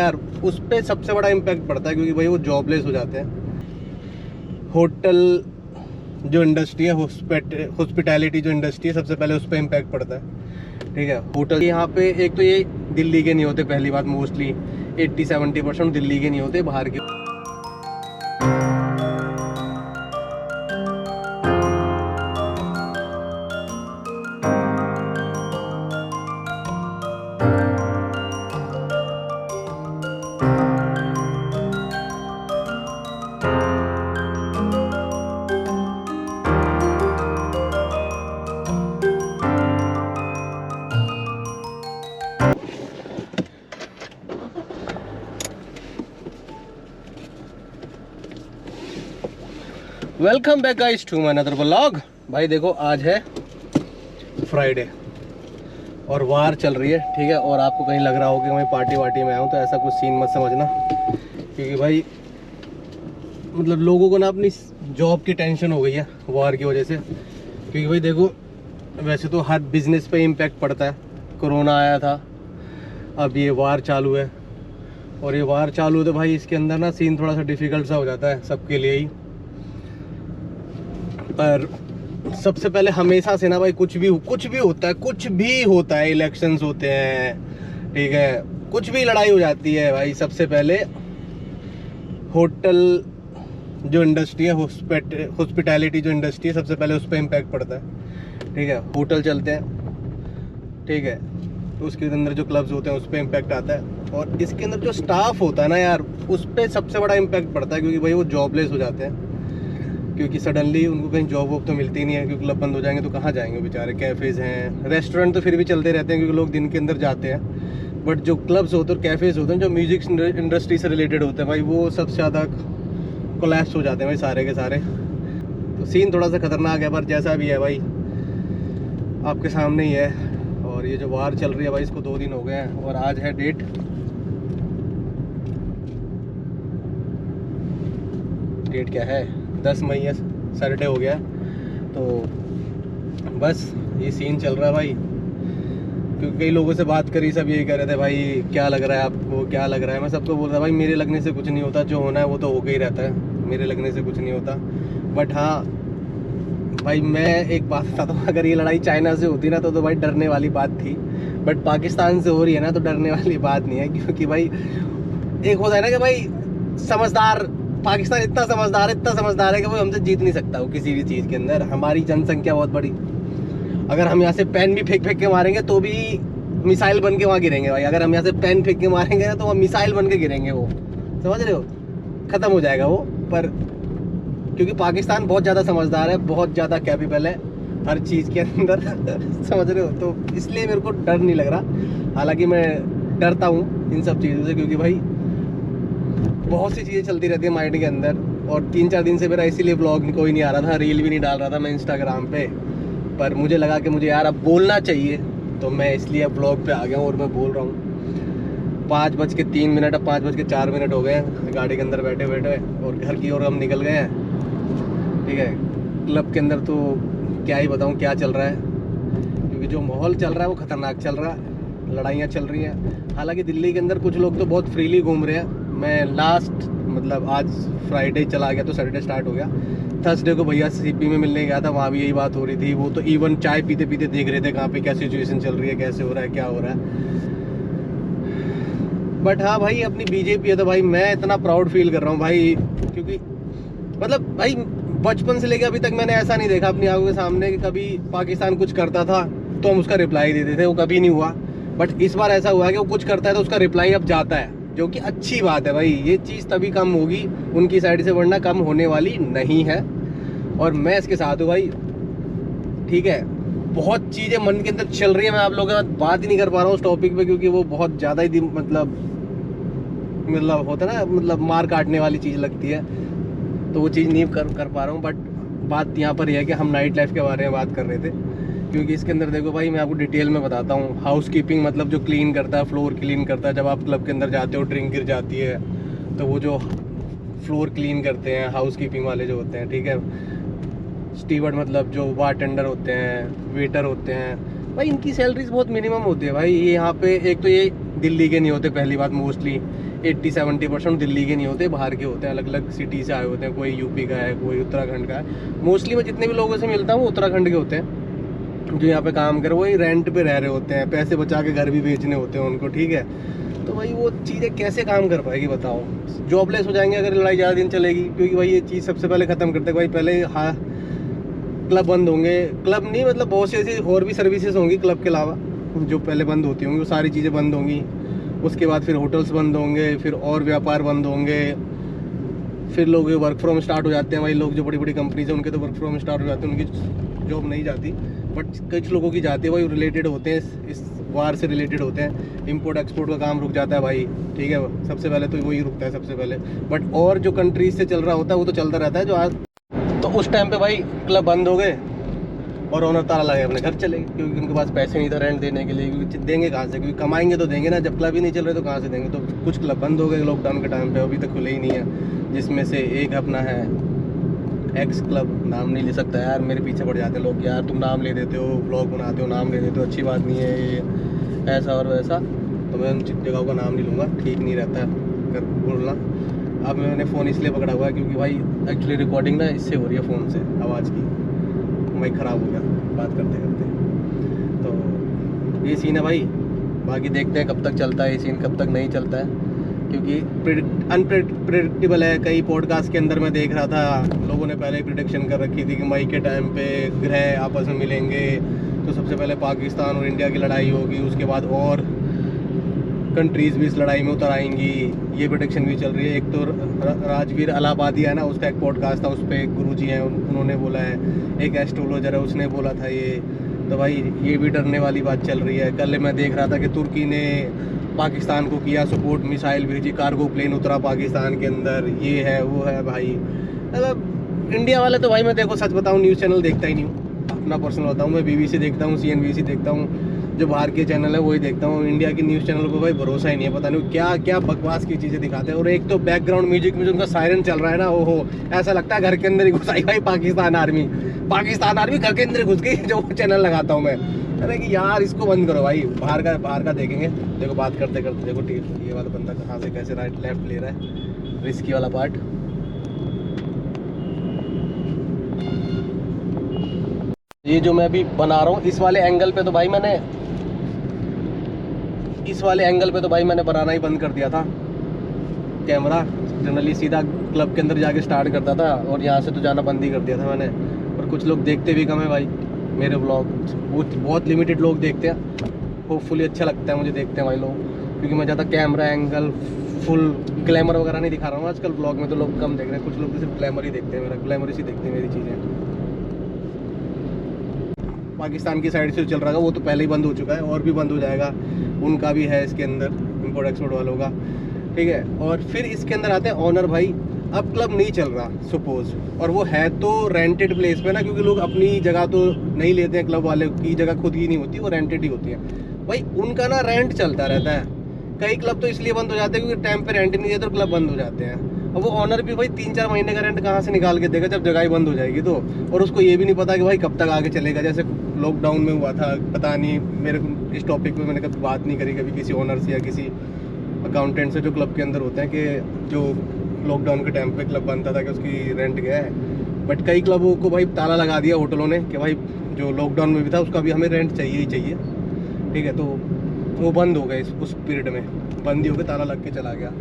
यार उस पर सबसे बड़ा इम्पैक्ट पड़ता है क्योंकि भाई वो जॉबलेस हो जाते हैं। होटल जो इंडस्ट्री है, हॉस्पिटैलिटी जो इंडस्ट्री है, सबसे पहले उस पर इम्पैक्ट पड़ता है। ठीक है, होटल यहाँ पे एक तो ये दिल्ली के नहीं होते, पहली बात, मोस्टली 80-70% दिल्ली के नहीं होते, बाहर के। Welcome back guys to my another vlog. भाई देखो, आज है फ्राइडे और वार चल रही है, ठीक है। और आपको कहीं लग रहा हो कि मैं पार्टी वार्टी में आया हूँ, तो ऐसा कुछ सीन मत समझना, क्योंकि भाई मतलब लोगों को ना अपनी जॉब की टेंशन हो गई है वार की वजह से। क्योंकि भाई देखो, वैसे तो हर बिजनेस पे इम्पैक्ट पड़ता है। कोरोना आया था, अब ये वार चालू है, और ये वार चालू है तो भाई इसके अंदर ना सीन थोड़ा सा डिफ़िकल्ट सा हो जाता है सबके लिए ही। पर सबसे पहले हमेशा से ना भाई कुछ भी होता है, इलेक्शंस होते हैं, ठीक है, कुछ भी लड़ाई हो जाती है भाई, सबसे पहले होटल जो इंडस्ट्री है, हॉस्पिटैलिटी जो इंडस्ट्री है, सबसे पहले उस पर इम्पैक्ट पड़ता है। ठीक है, होटल चलते हैं, ठीक है, तो उसके अंदर जो क्लब्स होते हैं उस पर इम्पैक्ट आता है। और इसके अंदर जो स्टाफ होता है ना यार, उस पर सबसे बड़ा इम्पैक्ट पड़ता है, क्योंकि भाई वो जॉबलेस हो जाते हैं। क्योंकि सडनली उनको कहीं जॉब वॉब तो मिलती नहीं है, क्योंकि क्लब बंद हो जाएंगे तो कहाँ जाएंगे बेचारे। कैफ़ेज़ हैं, रेस्टोरेंट तो फिर भी चलते रहते हैं क्योंकि लोग दिन के अंदर जाते हैं, बट जो क्लब्स होते हैं और कैफ़ेज़ होते हैं जो म्यूज़िक इंडस्ट्री से रिलेटेड होते हैं भाई, वो सबसे ज़्यादा कोलैप्स हो जाते हैं भाई, सारे के सारे। तो सीन थोड़ा सा ख़तरनाक है, पर जैसा भी है भाई आपके सामने ही है। और ये जो वार चल रही है भाई, इसको 2 दिन हो गए हैं, और आज है डेट क्या है, 10 मई है, सैटरडे हो गया। तो बस ये सीन चल रहा है भाई। क्योंकि कई लोगों से बात करी, सब यही कह रहे थे भाई क्या लग रहा है आपको, क्या लग रहा है। मैं सबको बोल रहा भाई मेरे लगने से कुछ नहीं होता, जो होना है वो तो होके ही रहता है, मेरे लगने से कुछ नहीं होता। बट हाँ भाई, मैं एक बात बताता हूँ, अगर ये लड़ाई चाइना से होती ना तो भाई डरने वाली बात थी, बट पाकिस्तान से हो रही है ना तो डरने वाली बात नहीं है। क्योंकि भाई एक होता है ना कि भाई समझदार, पाकिस्तान इतना समझदार है कि वो हमसे जीत नहीं सकता वो किसी भी चीज़ के अंदर। हमारी जनसंख्या बहुत बड़ी, अगर हम यहाँ से पेन भी फेंक के मारेंगे तो भी मिसाइल बन के वहाँ गिरेंगे भाई। अगर हम यहाँ से पेन फेंक के मारेंगे ना तो वहाँ मिसाइल बन के गिरेंगे, वो समझ रहे हो, ख़त्म हो जाएगा वो। पर क्योंकि पाकिस्तान बहुत ज़्यादा समझदार है, बहुत ज़्यादा कैपेबल है हर चीज़ के अंदर समझ रहे हो, तो इसलिए मेरे को डर नहीं लग रहा। हालांकि मैं डरता हूँ इन सब चीज़ों से, क्योंकि भाई बहुत सी चीज़ें चलती रहती है माइंड के अंदर। और 3-4 दिन से मेरा इसीलिए ब्लॉग कोई नहीं आ रहा था, रील भी नहीं डाल रहा था मैं इंस्टाग्राम पे। पर मुझे लगा कि मुझे यार अब बोलना चाहिए, तो मैं इसलिए अब ब्लॉग पे आ गया हूँ और मैं बोल रहा हूँ। 5:03 अब 5:04 हो गए हैं गाड़ी के अंदर बैठे बैठे, और घर की ओर हम निकल गए हैं। ठीक है, क्लब के अंदर तो क्या ही बताऊँ क्या चल रहा है, क्योंकि जो माहौल चल रहा है वो ख़तरनाक चल रहा है, लड़ाइयाँ चल रही हैं। हालांकि दिल्ली के अंदर कुछ लोग तो बहुत फ्रीली घूम रहे हैं। मैं मतलब आज फ्राइडे चला गया तो सैटरडे स्टार्ट हो गया। थर्सडे को भैया सीपी में मिलने गया था, वहाँ भी यही बात हो रही थी। वो तो इवन चाय पीते पीते देख रहे थे कहाँ पे क्या सिचुएशन चल रही है, कैसे हो रहा है, क्या हो रहा है। बट हाँ भाई, अपनी बीजेपी है तो भाई मैं इतना प्राउड फील कर रहा हूँ भाई, क्योंकि मतलब भाई बचपन से लेकर अभी तक मैंने ऐसा नहीं देखा अपनी आंखों के सामने कि कभी पाकिस्तान कुछ करता था तो हम उसका रिप्लाई देते थे, वो कभी नहीं हुआ। बट इस बार ऐसा हुआ है कि वो कुछ करता है तो उसका रिप्लाई अब जाता है, जो कि अच्छी बात है भाई। ये चीज़ तभी कम होगी उनकी साइड से, वरना कम होने वाली नहीं है। और मैं इसके साथ हूँ भाई, ठीक है। बहुत चीज़ें मन के अंदर चल रही है, मैं आप लोगों के साथ बात ही नहीं कर पा रहा हूँ उस टॉपिक पे, क्योंकि वो बहुत ज़्यादा ही मतलब होता है ना, मतलब मार काटने वाली चीज़ लगती है, तो वो चीज़ नहीं कर पा रहा हूँ। बट बात यहाँ पर यह है कि हम नाइट लाइफ के बारे में बात कर रहे थे, क्योंकि इसके अंदर देखो भाई, मैं आपको डिटेल में बताता हूँ। हाउस कीपिंग मतलब जो क्लीन करता है, फ्लोर क्लीन करता है। जब आप क्लब के अंदर जाते हो, ड्रिंक गिर जाती है, तो वो जो फ्लोर क्लीन करते हैं हाउस कीपिंग वाले जो होते हैं, ठीक है। स्टीवर्ड मतलब जो बारटेंडर होते हैं, वेटर होते हैं भाई, इनकी सैलरीज बहुत मिनिमम होती है भाई। ये यहाँ पे एक तो ये दिल्ली के नहीं होते, पहली बात मोस्टली 80-70% दिल्ली के नहीं होते, बाहर के होते हैं, अलग अलग सिटी से आए होते हैं, कोई यूपी का है, कोई उत्तराखंड का है। मोस्टली मैं जितने भी लोगों से मिलता हूँ वो उत्तराखंड के होते हैं, जो यहाँ पे काम कर वही रेंट पे रह रहे होते हैं, पैसे बचा के घर भी बेचने होते हैं उनको, ठीक है। तो भाई वो चीज़ें कैसे काम कर पाएगी बताओ, जॉबलेस हो जाएंगे अगर लड़ाई ज़्यादा दिन चलेगी, क्योंकि भाई ये चीज़ सबसे पहले ख़त्म करते हैं भाई। पहले हाँ क्लब बंद होंगे, क्लब नहीं मतलब बहुत सी ऐसी और भी सर्विसेज होंगी क्लब के अलावा जो पहले बंद होती होंगी, वो सारी चीज़ें बंद होंगी। उसके बाद फिर होटल्स बंद होंगे, फिर और व्यापार बंद होंगे, फिर लोग वर्क फ्रॉम स्टार्ट हो जाते हैं भाई। लोग जो बड़ी बड़ी कंपनीज हैं उनके तो वर्क फ्रॉम स्टार्ट हो जाते हैं, उनकी जॉब नहीं जाती, बट कुछ लोगों की जाती है भाई, रिलेटेड होते हैं इस वार से रिलेटेड होते हैं। इंपोर्ट एक्सपोर्ट का काम रुक जाता है भाई, ठीक है, सबसे पहले तो वही रुकता है सबसे पहले। बट और जो कंट्रीज से चल रहा होता है वो तो चलता रहता है। जो आज तो उस टाइम पे भाई क्लब बंद हो गए और ओनर ताला लगे अपने घर चले गए, क्योंकि उनके पास पैसे नहीं था रेंट देने के लिए, क्योंकि देंगे कहाँ से, क्योंकि कमाएंगे तो देंगे ना, जब क्लब ही नहीं चल रहे तो कहाँ से देंगे। तो कुछ क्लब बंद हो गए लॉकडाउन के टाइम पे, अभी तक खुले ही नहीं है, जिसमें से एक अपना है एक्स क्लब, नाम नहीं ले सकता यार, मेरे पीछे पड़ जाते हैं लोग, यार तुम नाम ले देते हो, ब्लॉग बनाते हो, नाम ले देते हो, अच्छी बात नहीं है ये, ऐसा और वैसा। तो मैं उन जगहों का नाम नहीं लूँगा, ठीक नहीं रहता कर बोलना। अब मैंने फ़ोन इसलिए पकड़ा हुआ है क्योंकि भाई एक्चुअली रिकॉर्डिंग ना इससे हो रही है, फ़ोन से आवाज़ की, माइक ख़राब हो गया बात करते करते। तो ये सीन है भाई, बाकी देखते हैं कब तक चलता है ये सीन, कब तक नहीं चलता है, क्योंकि अनप्रेडिक्टेबल है। कई पॉडकास्ट के अंदर मैं देख रहा था लोगों ने पहले ही प्रिडिक्शन कर रखी थी कि मई के टाइम पे ग्रह आपस में मिलेंगे, तो सबसे पहले पाकिस्तान और इंडिया की लड़ाई होगी, उसके बाद और कंट्रीज़ भी इस लड़ाई में उतर आएंगी, ये प्रोडिक्शन भी चल रही है। एक तो राजवीर अलाहाबादी है ना, उसका एक पॉडकास्ट था, उस पर गुरुजी हैं उन्होंने बोला है, एक एस्ट्रोलॉजर है उसने बोला था ये। तो भाई ये भी डरने वाली बात चल रही है। कल मैं देख रहा था कि तुर्की ने पाकिस्तान को किया सपोर्ट, मिसाइल भेजी, कार्गो प्लेन उतरा पाकिस्तान के अंदर, ये है वो है भाई। मतलब इंडिया वाले तो भाई मैं देखो सच बताऊँ न्यूज़ चैनल देखता ही नहीं हूँ, अपना पर्सनल बताऊँ, मैं BBC देखता हूँ, CNBC देखता हूँ, जो बाहर के चैनल है वही देखता हूँ। इंडिया की न्यूज़ चैनल को भाई भरोसा ही नहीं है, पता नहीं क्या क्या बकवास की चीज़ें दिखाते हैं। और एक तो बैकग्राउंड म्यूजिक में जो उनका सायरन चल रहा है ना, ओहो ऐसा लगता है घर के अंदर ही घुस आई भाई पाकिस्तान आर्मी घर के अंदर घुस गई जो चैनल लगाता हूँ मैं। अरे कि यार इसको बंद करो भाई, बाहर का देखेंगे। देखो बात करते करते देखो ये वाला बंदा कहाँ से कैसे राइट लेफ्ट ले रहा है, रिस्की वाला पार्ट। ये जो मैं अभी बना रहा हूँ इस वाले एंगल पे तो भाई मैंने बनाना ही बंद कर दिया था कैमरा। जनरली सीधा क्लब के अंदर जाके स्टार्ट करता था और यहाँ से तो जाना बंद ही कर दिया था मैंने। और कुछ लोग देखते भी कम है भाई मेरे व्लॉग, बहुत लिमिटेड लोग देखते हैं। होपफुली अच्छा लगता है मुझे देखते हैं भाई लोग, क्योंकि मैं ज़्यादा कैमरा एंगल फुल ग्लैमर वगैरह नहीं दिखा रहा हूँ आजकल व्लॉग में, तो लोग कम देख रहे हैं। कुछ लोग तो सिर्फ ग्लैमर ही देखते हैं, मेरा ग्लैमर ही देखते हैं मेरी चीज़ें। पाकिस्तान की साइड से चल रहा है वो तो पहले ही बंद हो चुका है, और भी बंद हो जाएगा, उनका भी है इसके अंदर इंपोर्ट एक्सपोर्ट वालों का, ठीक है। और फिर इसके अंदर आते हैं ऑनर भाई। अब क्लब नहीं चल रहा सपोज, और वो है तो रेंटेड प्लेस पे ना, क्योंकि लोग अपनी जगह तो नहीं लेते हैं, क्लब वाले की जगह खुद की नहीं होती, वो रेंटेड ही होती है भाई। उनका ना रेंट चलता रहता है। कई क्लब तो इसलिए बंद हो जाते हैं क्योंकि टाइम पे रेंट नहीं देते तो क्लब बंद हो जाते हैं। अब वो ऑनर भी भाई 3-4 महीने का रेंट कहाँ से निकाल के देगा जब जगह ही बंद हो जाएगी तो। और उसको ये भी नहीं पता कि भाई कब तक आगे चलेगा। जैसे लॉकडाउन में हुआ था, पता नहीं, मेरे को इस टॉपिक पे मैंने कभी बात नहीं करी कभी किसी ऑनर से या किसी अकाउंटेंट से जो क्लब के अंदर होते हैं, कि जो लॉकडाउन के टाइम पे क्लब बंद था कि उसकी रेंट गया है। बट कई क्लबों को भाई ताला लगा दिया होटलों ने कि भाई जो लॉकडाउन में भी था उसका भी हमें रेंट चाहिए ही चाहिए, ठीक है। तो वो बंद हो गए उस पीरियड में, बंद ही हो गए, ताला लग के चला गया।